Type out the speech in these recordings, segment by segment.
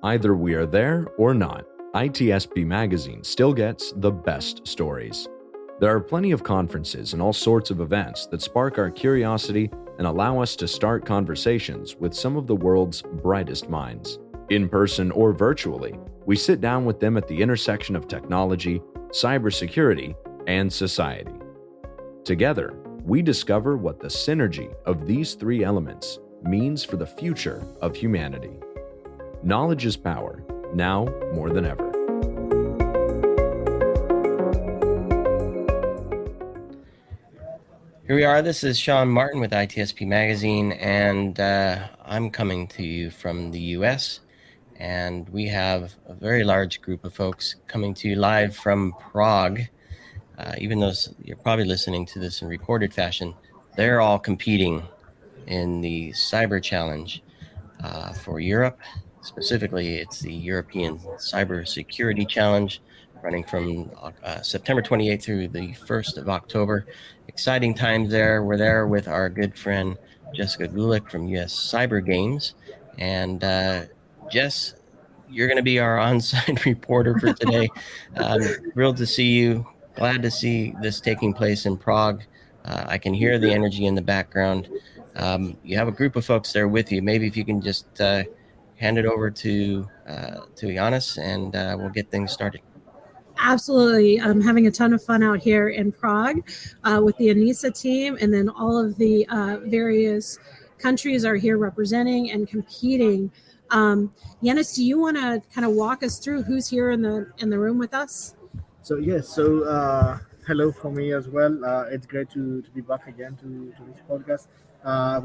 Either we are there or not, ITSP Magazine still gets the best stories. There are plenty of conferences and all sorts of events that spark our curiosity and allow us to start conversations with some of the world's brightest minds. In person or virtually, we sit down with them at the intersection of technology, cybersecurity, and society. Together, we discover what the synergy of these three elements means for the future of humanity. Knowledge is power, now more than ever. Here we are. This is Sean Martin with ITSP Magazine, and I'm coming to you from the US. And we have a very large group of folks coming to you live from Prague. Even though you're probably listening to this in recorded fashion, they're all competing in the cyber challenge for Europe. Specifically, it's the European Cybersecurity Challenge, running from September 28th through the 1st of October. Exciting times there. We're there with our good friend Jessica Gulick from US Cyber Games. And Jess, you're going to be our on-site reporter for today. Thrilled to see you. Glad to see this taking place in Prague. I can hear the energy in the background. You have a group of folks there with you. Maybe if you can just hand it over to Giannis, and we'll get things started. Absolutely. I'm having a ton of fun out here in Prague with the ANISA team, and then all of the various countries are here representing and competing. Yanis, do you want to kind of walk us through who's here in the room with us? So yes, hello from me as well. It's great to be back again to this podcast.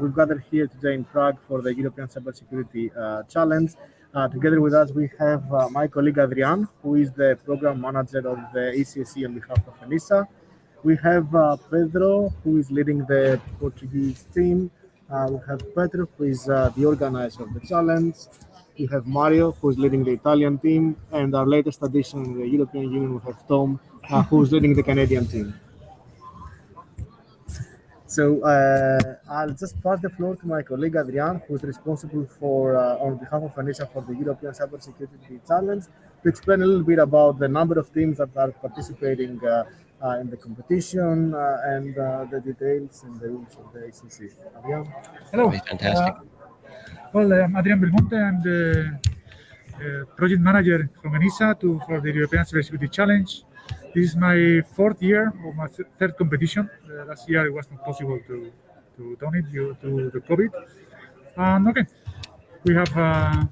We've gathered here today in Prague for the European Cybersecurity Challenge. Together with us, we have my colleague Adrian, who is the program manager of the ECSC on behalf of ANISA. We have Pedro, who is leading the Portuguese team. We have Petro, who is the organizer of the challenge. We have Mario, who is leading the Italian team. And our latest addition in the European Union, we have Tom, who is leading the Canadian team. So I'll just pass the floor to my colleague Adrian, who is responsible for, on behalf of ANISA, for the European Cybersecurity Challenge, to explain a little bit about the number of teams that are participating in the competition and the details and the rules of the ECSC. Adrian? Hello. Fantastic. I'm Adrian Belmonte. I'm the project manager from ANISA for the European Cybersecurity Challenge. This is my fourth year of my third competition. Last year it was not possible to done it due to the COVID. Okay, we have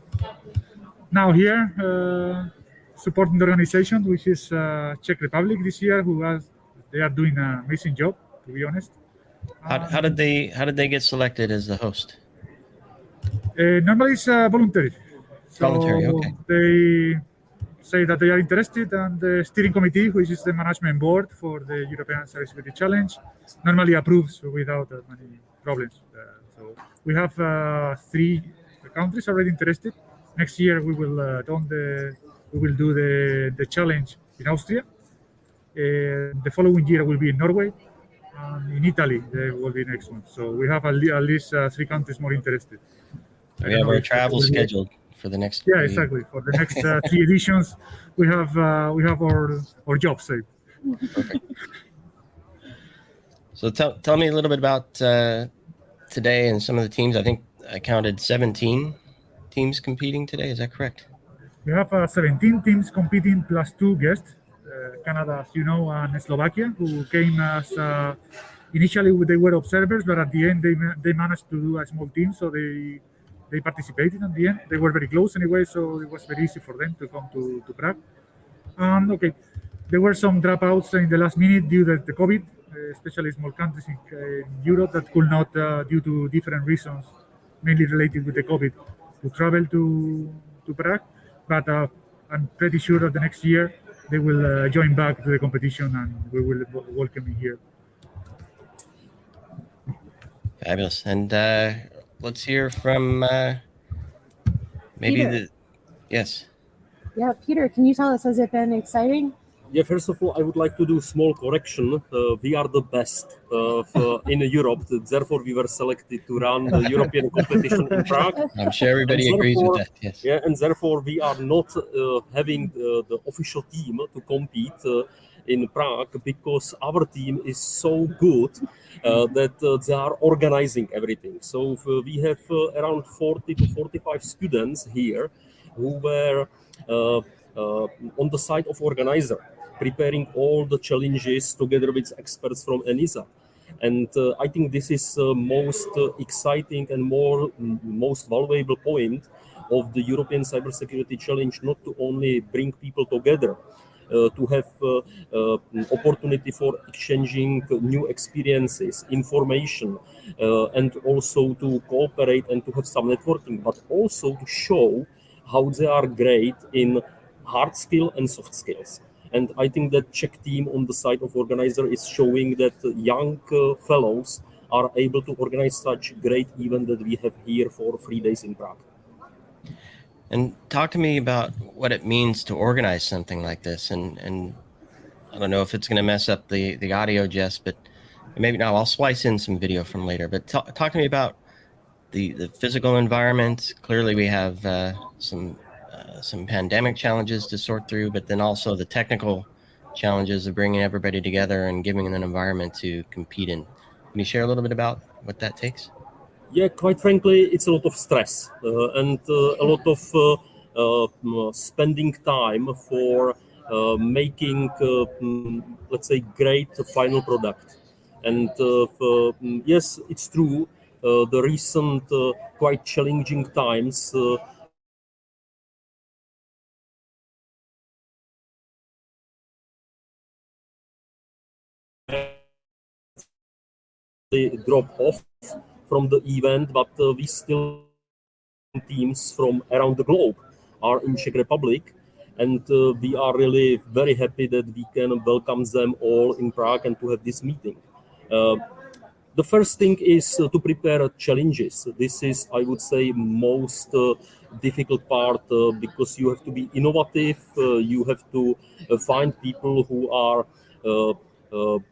now here supporting the organization, which is Czech Republic this year, they are doing an amazing job, to be honest. How did they get selected as the host? Normally it's voluntary. Voluntary, okay. They say that they are interested, and the steering committee, which is the management board for the European Cybersecurity Challenge, normally approves without many problems. So we have 3 countries already interested. Next year we will do the challenge in Austria. The following year will be in Norway, and in Italy there will be next one. So we have at least 3 countries more interested. We have our travel scheduled for the next. Yeah, exactly. For the next 3 editions, we have our job saved. Perfect. So tell me a little bit about today and some of the teams. I think I counted 17 teams competing today. Is that correct? We have 17 teams competing plus 2 guests. Canada, as you know, and Slovakia, who came as initially they were observers, but at the end they managed to do a small team, so they participated in the end. They were very close anyway, so it was very easy for them to come to Prague. Okay, there were some dropouts in the last minute due to the COVID, especially small countries in Europe that could not, due to different reasons, mainly related with the COVID, to travel to Prague. But I'm pretty sure that the next year they will join back to the competition, and we will welcome you here. Fabulous. And let's hear from maybe Peter. Yes. Yeah, Peter, can you tell us, has it been exciting Yeah, first of all, I would like to do a small correction. We are the best in Europe. Therefore, we were selected to run the European competition in Prague. I'm sure everybody agrees with that. Yes. Yeah, and therefore we are not having the official team to compete in Prague, because our team is so good that they are organizing everything. So we have around 40 to 45 students here who were on the side of organizer, preparing all the challenges together with experts from ENISA. And I think this is most exciting and most valuable point of the European Cybersecurity Challenge, not to only bring people together, to have opportunity for exchanging new experiences, information, and also to cooperate and to have some networking, but also to show how they are great in hard skill and soft skills. And I think that Czech team on the side of organizer is showing that young fellows are able to organize such great event that we have here for 3 days in Prague. And talk to me about what it means to organize something like this. And I don't know if it's going to mess up the audio, Jess, but maybe now I'll splice in some video from later. But talk to me about the physical environment. Clearly, we have some pandemic challenges to sort through, but then also the technical challenges of bringing everybody together and giving an environment to compete in. Can you share a little bit about what that takes? Yeah, quite frankly, it's a lot of stress and a lot of spending time for making, let's say, great final product. And yes, it's true. The recent quite challenging times they drop off from the event, but we still teams from around the globe are in Czech Republic, and we are really very happy that we can welcome them all in Prague and to have this meeting. The first thing is to prepare challenges. This is, I would say, most difficult part because you have to be innovative. You have to find people who are,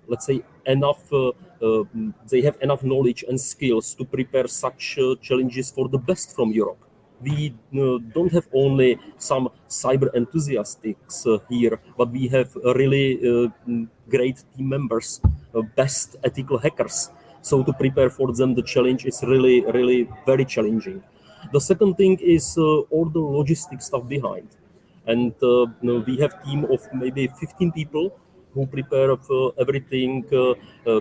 let's say, enough. They have enough knowledge and skills to prepare such challenges for the best from Europe. We don't have only some cyber enthusiasts here, but we have really great team members, best ethical hackers. So to prepare for them, the challenge is really, really very challenging. The second thing is all the logistic stuff behind. And we have a team of maybe 15 people who prepare for everything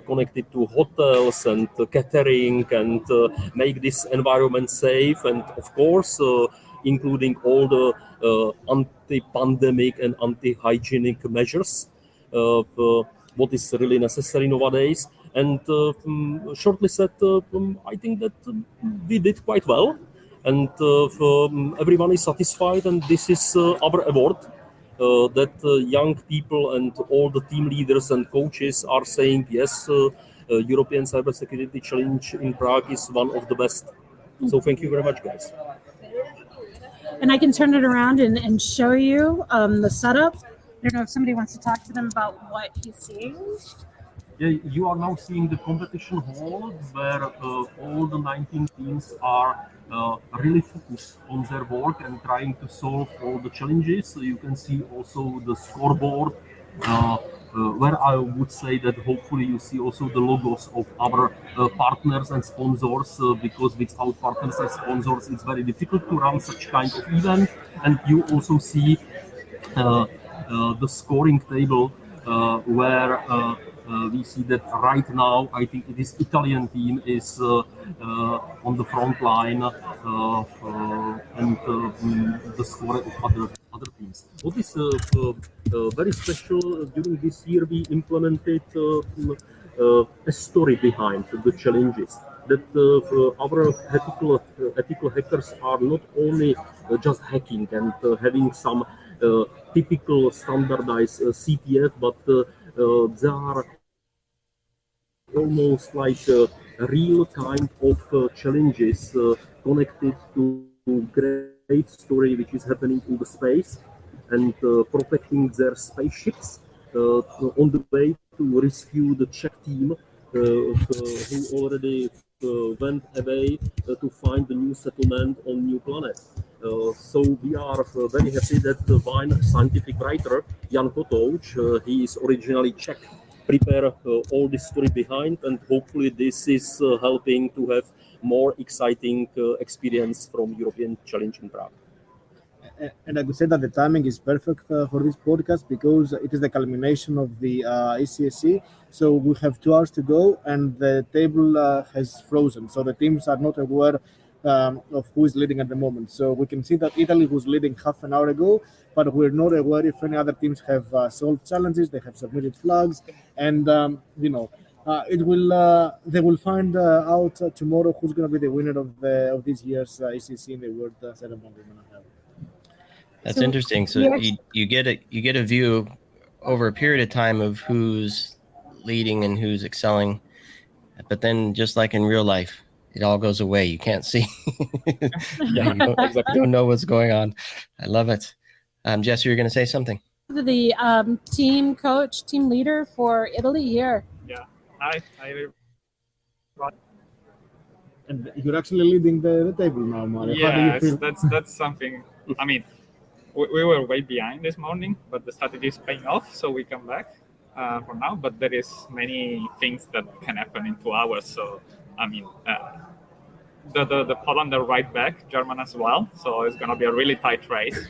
connected to hotels and catering and make this environment safe. And of course, including all the anti-pandemic and anti-hygienic measures, what is really necessary nowadays. And shortly said, I think that we did quite well. And everyone is satisfied, and this is our award. That young people and all the team leaders and coaches are saying, yes, European Cybersecurity Challenge in Prague is one of the best. So thank you very much, guys. And I can turn it around and show you the setup. I don't know if somebody wants to talk to them about what he's seeing. Yeah, you are now seeing the competition hall where all the 19 teams are really focused on their work and trying to solve all the challenges. So you can see also the scoreboard where I would say that hopefully you see also the logos of our partners and sponsors because without partners and sponsors it's very difficult to run such kind of event. And you also see the scoring table where we see that right now, I think it is Italian team is on the front line and the score of other teams. What is very special during this year, we implemented a story behind the challenges. That our ethical hackers are not only just hacking and having some typical standardized CTF, but they are almost like a real kind of challenges connected to great story which is happening in the space and protecting their spaceships on the way to rescue the Czech team who already went away to find a new settlement on new planet. So we are very happy that the Vine scientific writer Jan Kotouč, he is originally Czech, prepare all this story behind, and hopefully this is helping to have more exciting experience from European Challenge in Prague. And I would say that the timing is perfect for this podcast because it is the culmination of the ECSC. So we have 2 hours to go, and the table has frozen. So the teams are not aware of who is leading at the moment. So we can see that Italy was leading half an hour ago, but we're not aware if any other teams have solved challenges, they have submitted flags, and they will find out tomorrow who's going to be the winner of this year's ECSC in the World Ceremony. That's interesting. So you get a view over a period of time of who's leading and who's excelling, but then just like in real life, it all goes away. You can't see. You don't know what's going on. I love it. Jess, you were going to say something. The team coach, team leader for Italy here. Yeah, and you're actually leading the table now, Mario. Yeah, how do you feel? that's something. I mean, we were way behind this morning, but the strategy is paying off, so we come back for now. But there is many things that can happen in 2 hours. So I mean, the Poland are right back, German as well. So it's going to be a really tight race.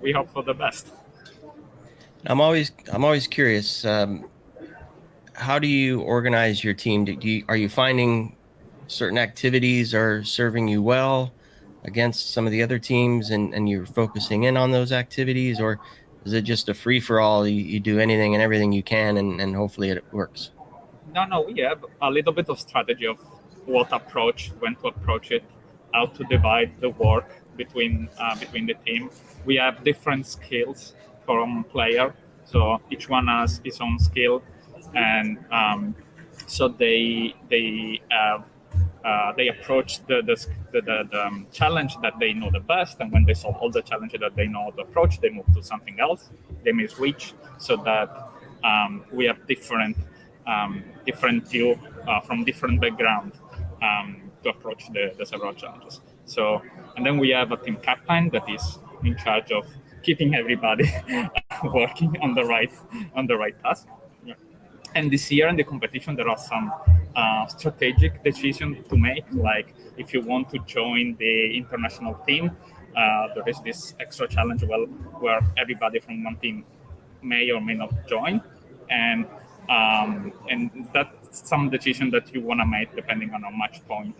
We hope for the best. I'm always curious. How do you organize your team? Are you finding certain activities are serving you well against some of the other teams, and you're focusing in on those activities, or is it just a free for all? You do anything and everything you can, and hopefully it works? No, we have a little bit of strategy of what approach, when to approach it, how to divide the work between the team. We have different skills from player, so each one has his own skill, and so they approach the challenge that they know the best, and when they solve all the challenges that they know how to approach, they move to something else. They may switch, so that we have different view from different background to approach the several challenges. So, and then we have a team captain that is in charge of keeping everybody working on the right task. Yeah. And this year in the competition, there are some strategic decisions to make, like if you want to join the international team, there is this extra challenge where everybody from one team may or may not join, and that's some decision that you want to make depending on how much point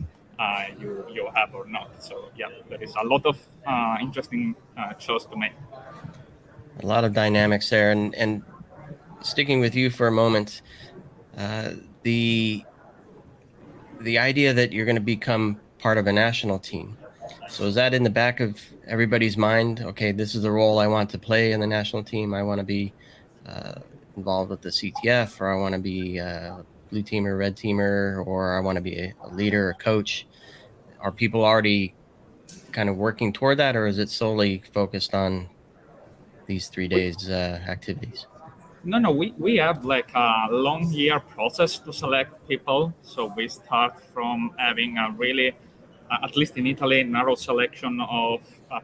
you have or not. So yeah, there is a lot of interesting choice to make. A lot of dynamics there, and sticking with you for a moment, the idea that you're going to become part of a national team. So is that in the back of everybody's mind? Okay, this is the role I want to play in the national team. I want to be involved with the CTF, or I want to be a blue teamer, red teamer, or I want to be a leader, a coach. Are people already kind of working toward that, or is it solely focused on these 3 days activities? No, we have like a long year process to select people. So we start from having a really, at least in Italy, narrow selection of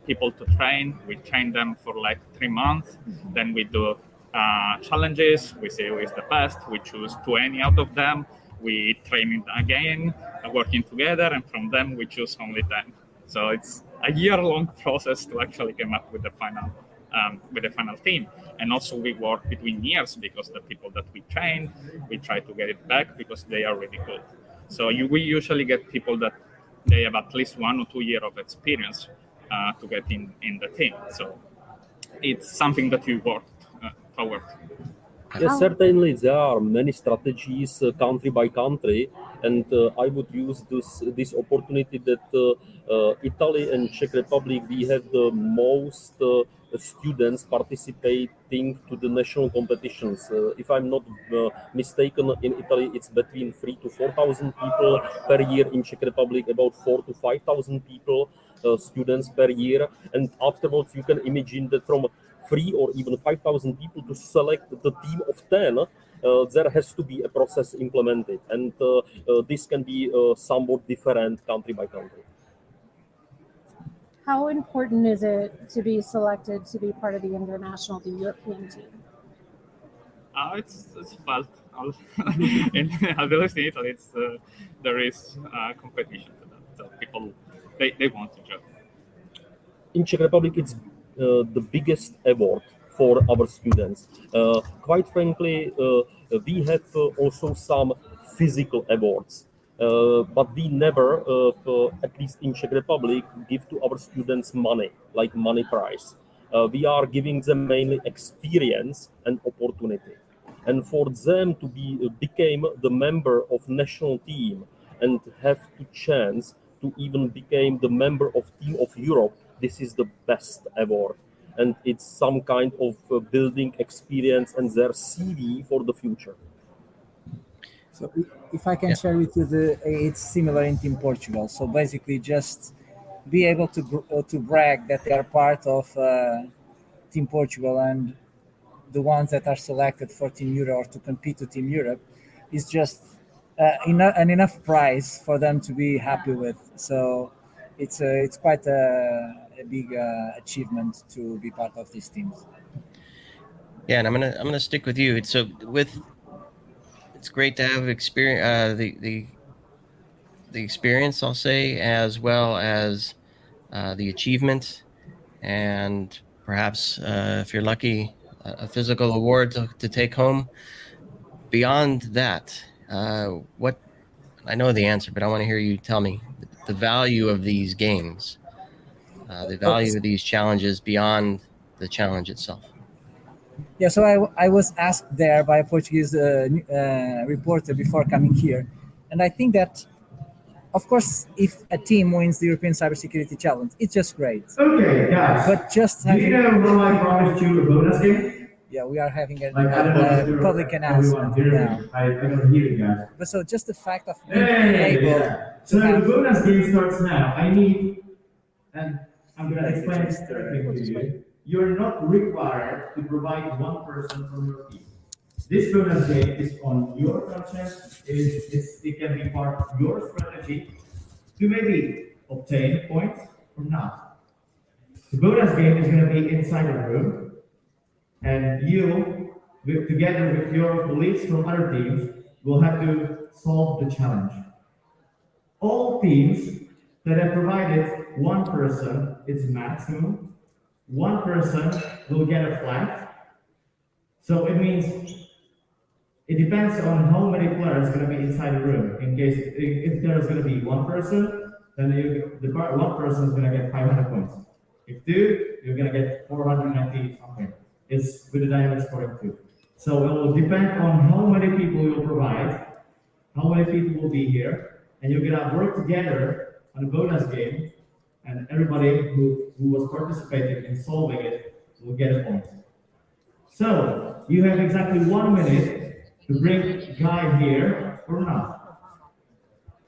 people to train. We train them for like 3 months. Then we do challenges. We see who is the best. We choose 20 out of them. We train it again, working together, and from them we choose only 10. So it's a year-long process to actually come up with the final team. And also we work between years, because the people that we train, we try to get it back because they are really good. So we usually get people that they have at least 1 or 2 years of experience to get in the team. So it's something that we work toward. Yes, certainly there are many strategies country by country, and I would use this opportunity that Italy and Czech Republic, we have the most students participating to the national competitions. If I'm not mistaken, in Italy it's between 3,000 to 4,000 people per year. In Czech Republic, about 4,000 to 5,000 people, students per year. And afterwards, you can imagine that from 3 or even 5,000 people to select the team of 10, there has to be a process implemented, and this can be somewhat different country by country. How important is it to be selected to be part of the the European team? It's felt at least in Italy, there is competition to that. So people they want to join. In Czech Republic, it's the biggest award for our students. Quite frankly, we have also some physical awards, but we never, at least in Czech Republic, give to our students money, like money prize. We are giving them mainly experience and opportunity. And for them to became the member of national team and have the chance to even become the member of Team of Europe, this is the best award. And it's some kind of building experience and their CV for the future. So if I can share with you, it's similar in Team Portugal. So basically just be able to brag that they are part of Team Portugal, and the ones that are selected for Team Europe or to compete to Team Europe is just enough prize for them to be happy with. So it's quite a big achievement to be part of these teams. Yeah, and I'm gonna stick with you. It's great to have experience, the experience, I'll say, as well as the achievement, and perhaps if you're lucky, a physical award to take home. Beyond that, what I know the answer, but I want to hear you tell me the value of these games, the value of these challenges beyond the challenge itself. Yeah, so I was asked there by a Portuguese reporter before coming here, and I think that, of course, if a team wins the European Cybersecurity Challenge, it's just great. Okay, guys. But just do you know when I promised you a bonus game? Yeah, we are having a public announcement now. I don't hear you guys. But so just the fact of being able So the bonus game starts now. And I'm going to explain everything to you. You're not required to provide one person from your team. This bonus game is on your conscience. It can be part of your strategy to maybe obtain points or not. The bonus game is going to be inside a room, and you, together with your colleagues from other teams, will have to solve the challenge. All teams that have provided one person, it's maximum. One person will get a flag. So it means it depends on how many players are going to be inside the room. In case if there's going to be one person, then one person is going to get 500 points. If two, you're going to get 490 something. It's with the dynamic scoring too. So it will depend on how many people you'll provide, how many people will be here, and you're going to work together on a bonus game, and everybody who was participating in solving it will get a point. So you have exactly 1 minute to bring Guy here or not.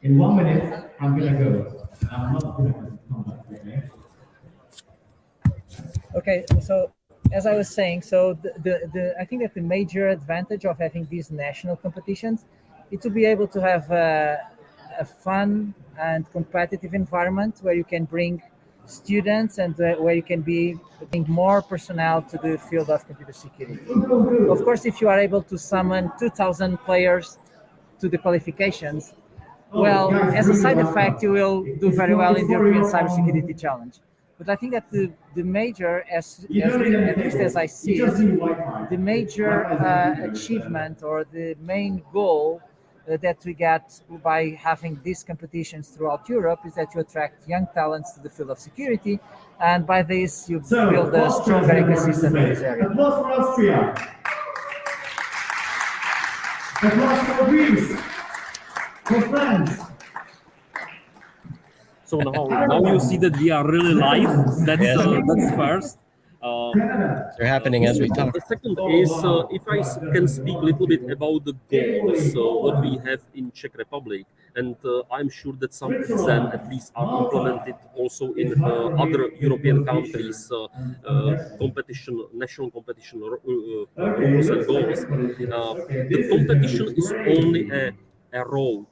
In 1 minute, I'm going to go. I'm not going to come back, okay? Okay, so as I was saying, so I think that the major advantage of having these national competitions is to be able to have a fun and competitive environment where you can bring students and where you can bring more personnel to the field of computer security. Of course, if you are able to summon 2,000 players to the qualifications, well, as a side effect, you will do very well in the European Cybersecurity Challenge. But I think that the major, at least as I see it, the major achievement or the main goal that we get by having these competitions throughout Europe is that you attract young talents to the field of security, and by this you build a stronger ecosystem in this area. Applause for Austria. Applause for Greece. For France. So now you see that we are really live. That's first. They're happening as we talk. The second is, if I can speak a little bit about the goals, what we have in Czech Republic, and I'm sure that some of them at least are implemented also in other European countries, national competition rules and goals. The competition is only a road.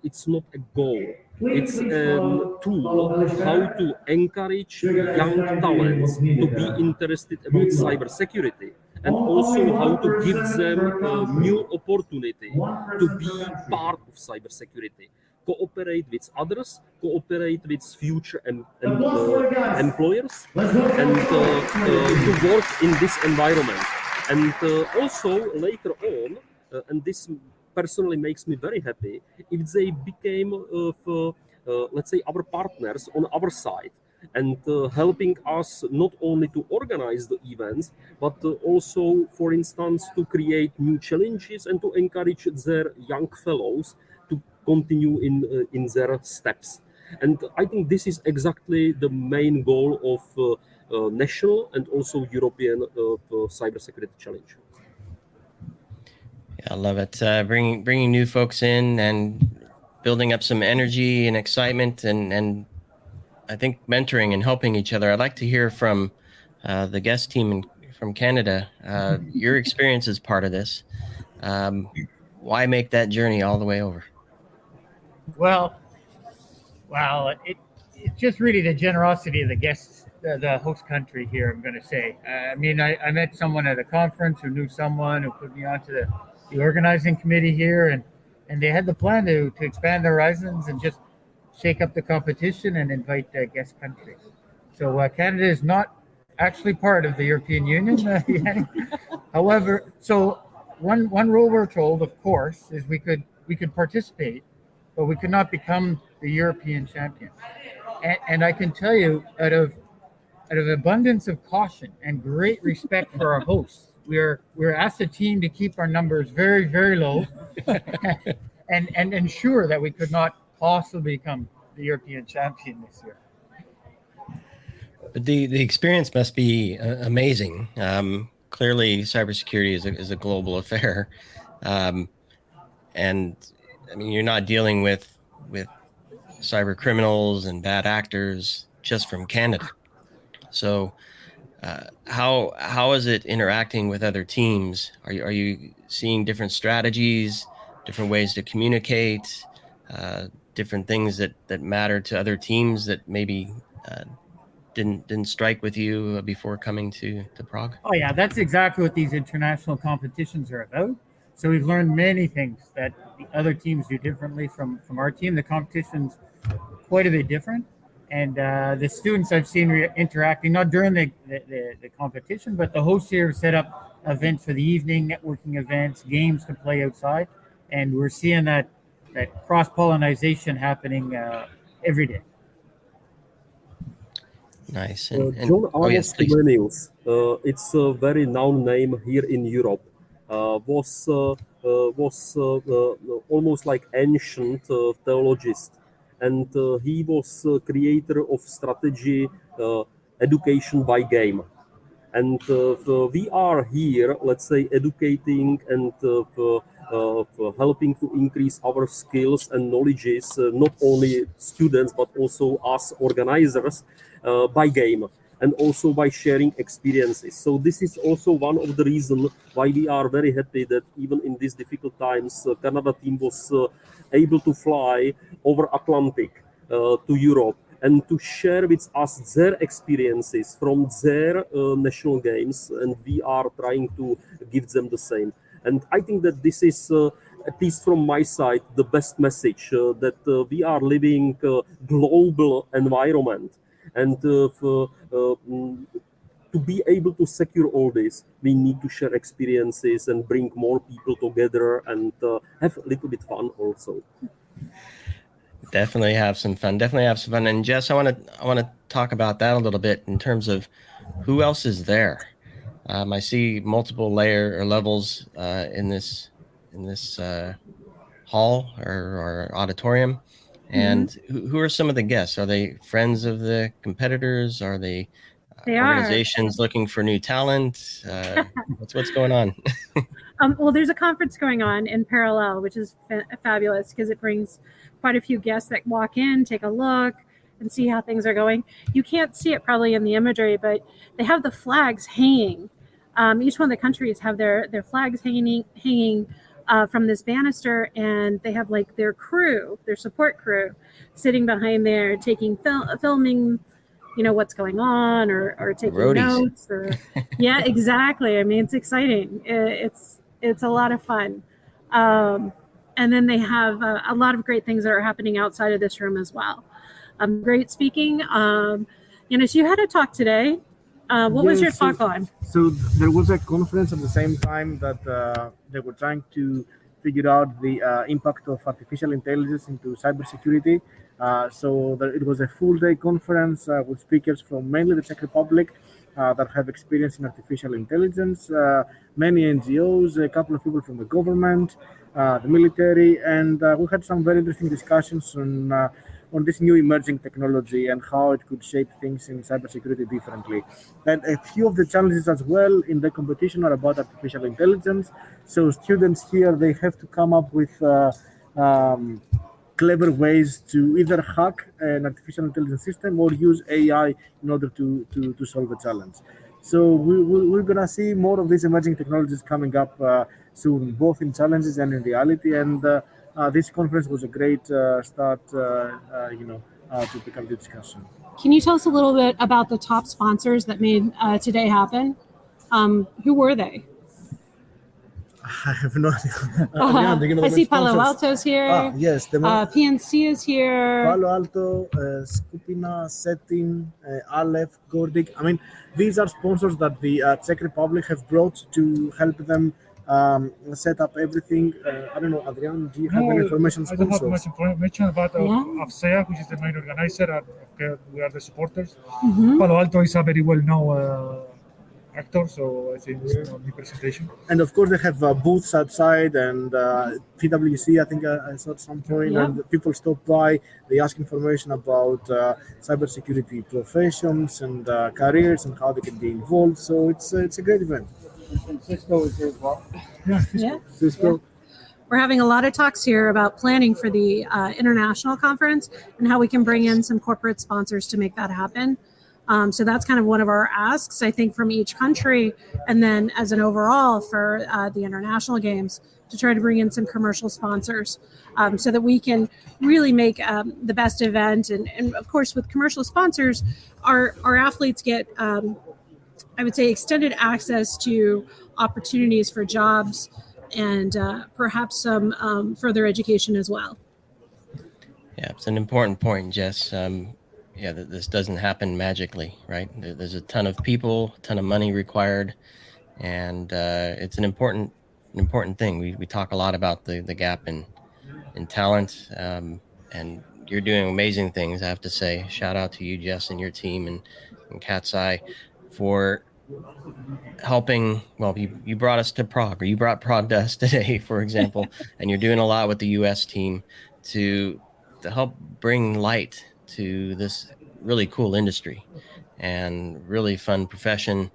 It's not a goal. It's a tool how to encourage young talents to be interested about cybersecurity, and also how to give them a new opportunity to be part of cybersecurity, cooperate with others, cooperate with future employers, and to work in this environment. And also later on, and this personally makes me very happy, if they became, let's say, our partners on our side, and helping us not only to organize the events, but also, for instance, to create new challenges and to encourage their young fellows to continue in their steps. And I think this is exactly the main goal of national and also European cybersecurity challenge. I love it. Bringing new folks in and building up some energy and excitement, and I think mentoring and helping each other. I'd like to hear from the guest team from Canada. Your experience is part of this. Why make that journey all the way over? Well, it's just really the generosity of the guests, the host country here, I'm going to say. I mean, I met someone at a conference who knew someone who put me onto the organizing committee here, and they had the plan to expand their horizons and just shake up the competition and invite guest countries. So Canada is not actually part of the European Union. However, so one rule we're told, of course, is we could participate, but we could not become the European champion. And I can tell you, out of abundance of caution and great respect for our hosts, we're asked a team to keep our numbers very, very low, and ensure that we could not possibly become the European champion this year. But the experience must be amazing. Clearly, cybersecurity is a global affair, and I mean, you're not dealing with cyber criminals and bad actors just from Canada. So, how is it interacting with other teams? Are you seeing different strategies, different ways to communicate, different things that matter to other teams that maybe didn't strike with you before coming to Prague? Oh yeah, that's exactly what these international competitions are about. So we've learned many things that the other teams do differently from our team. The competition's quite a bit different. And the students I've seen interacting, not during the competition, but the hosts here have set up events for the evening, networking events, games to play outside. And we're seeing that cross-pollination happening every day. Nice. John Amos Comenius, it's a very known name here in Europe, was almost like ancient theologist. And he was creator of strategy education by game. And we are here, let's say, educating and helping to increase our skills and knowledges, not only students, but also us organizers by game, and also by sharing experiences. So this is also one of the reasons why we are very happy that even in these difficult times, Canada team was able to fly over Atlantic to Europe and to share with us their experiences from their national games, and we are trying to give them the same. And I think that this is, at least from my side, the best message, that we are living a global environment. And to be able to secure all this, we need to share experiences and bring more people together and have a little bit fun also. Definitely have some fun. And Jess, I want to talk about that a little bit in terms of who else is there. I see multiple levels in this hall or auditorium. And who are some of the guests? Are they friends of the competitors? Are they They are. Organizations looking for new talent. What's going on? Well, there's a conference going on in parallel, which is fabulous because it brings quite a few guests that walk in, take a look, and see how things are going. You can't see it probably in the imagery, but they have the flags hanging. Each one of the countries have their flags hanging from this banister, and they have like their crew, their support crew, sitting behind there taking filming, what's going on or taking Roadies. notes. Or yeah, exactly. I mean, it's exciting. It's a lot of fun. And then they have a lot of great things that are happening outside of this room as well. Great speaking. So you had a talk today. What was your talk on? So there was a conference at the same time that they were trying to figure out the impact of artificial intelligence into cybersecurity. It was a full-day conference with speakers from mainly the Czech Republic that have experience in artificial intelligence, many NGOs, a couple of people from the government, the military, and we had some very interesting discussions on this new emerging technology and how it could shape things in cybersecurity differently. And a few of the challenges as well in the competition are about artificial intelligence. So students here, they have to come up with clever ways to either hack an artificial intelligence system or use AI in order to solve a challenge. So we're going to see more of these emerging technologies coming up soon, both in challenges and in reality. And this conference was a great start, to pick up the discussion. Can you tell us a little bit about the top sponsors that made today happen? Who were they? I have no idea. I see Palo Alto's here. Yes, PNC is here. Palo Alto, Skupina, Setin, Aleph, Gordik. I mean, these are sponsors that the Czech Republic have brought to help them set up everything. I don't know, Adrian, do you have any information? I don't have much information about AFSEA, which is the main organizer. We are the supporters. Mm-hmm. Palo Alto is a very well-known actor, so I think it's not the presentation. And of course, they have booths outside, and PwC, I think I saw at some point, and people stop by, they ask information about cybersecurity professions and careers and how they can be involved. So it's a great event. And Cisco is here as well. Cisco. We're having a lot of talks here about planning for the international conference and how we can bring in some corporate sponsors to make that happen. So that's kind of one of our asks, I think, from each country. And then as an overall for the international games, to try to bring in some commercial sponsors so that we can really make the best event. And of course, with commercial sponsors, our athletes get, I would say, extended access to opportunities for jobs and perhaps some further education as well. Yeah, it's an important point, Jess. That this doesn't happen magically, right? There's a ton of people, a ton of money required, and it's an important thing. We talk a lot about the gap in talent, and you're doing amazing things, I have to say. Shout out to you, Jess, and your team, and Cat's Eye for helping. Well, you brought us to Prague, or you brought Prague to us today, for example, and you're doing a lot with the U.S. team to help bring light to this really cool industry and really fun profession,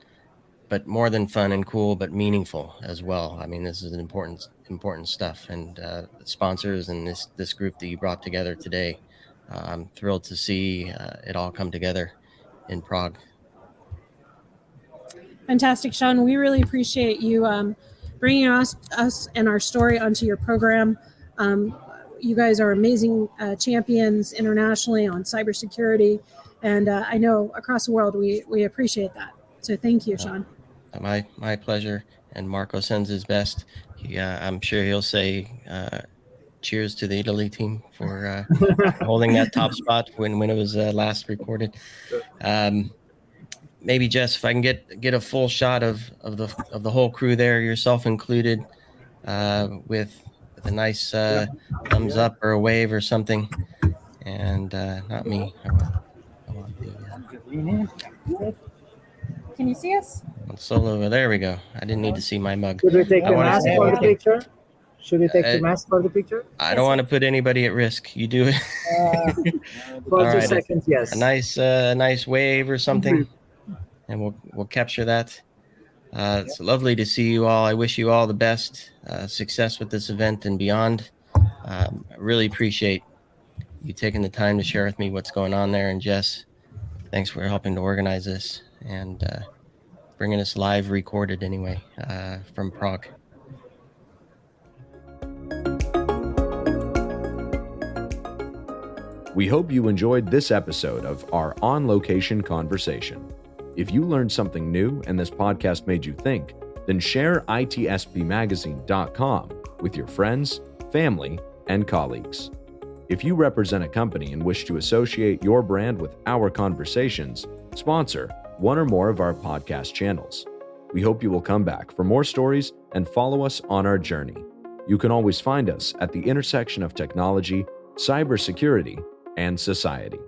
but more than fun and cool, but meaningful as well. I mean, this is an important stuff, and sponsors and this group that you brought together today, I'm thrilled to see it all come together in Prague. Fantastic, Sean. We really appreciate you bringing us and our story onto your program. You guys are amazing champions internationally on cybersecurity, and I know across the world we appreciate that. So thank you, Sean. My pleasure. And Marco sends his best. I'm sure he'll say cheers to the Italy team for holding that top spot when it was last recorded. Maybe Jess, if I can get a full shot of the whole crew there, yourself included, with a nice thumbs up or a wave or something, and not me. I want the, Can you see us? solo. There we go. I didn't need to see my mug. Should we take the mask for the picture? Should we take the mask for the picture? I don't want to put anybody at risk. You do it. For 2 seconds, yes. A nice wave or something. and we'll capture that. It's lovely to see you all. I wish you all the best success with this event and beyond. I really appreciate you taking the time to share with me what's going on there. And Jess, thanks for helping to organize this and bringing us live recorded anyway from Prague. We hope you enjoyed this episode of our on-location conversation. If you learned something new and this podcast made you think, then share itsbmagazine.com with your friends, family, and colleagues. If you represent a company and wish to associate your brand with our conversations, sponsor one or more of our podcast channels. We hope you will come back for more stories and follow us on our journey. You can always find us at the intersection of technology, cybersecurity, and society.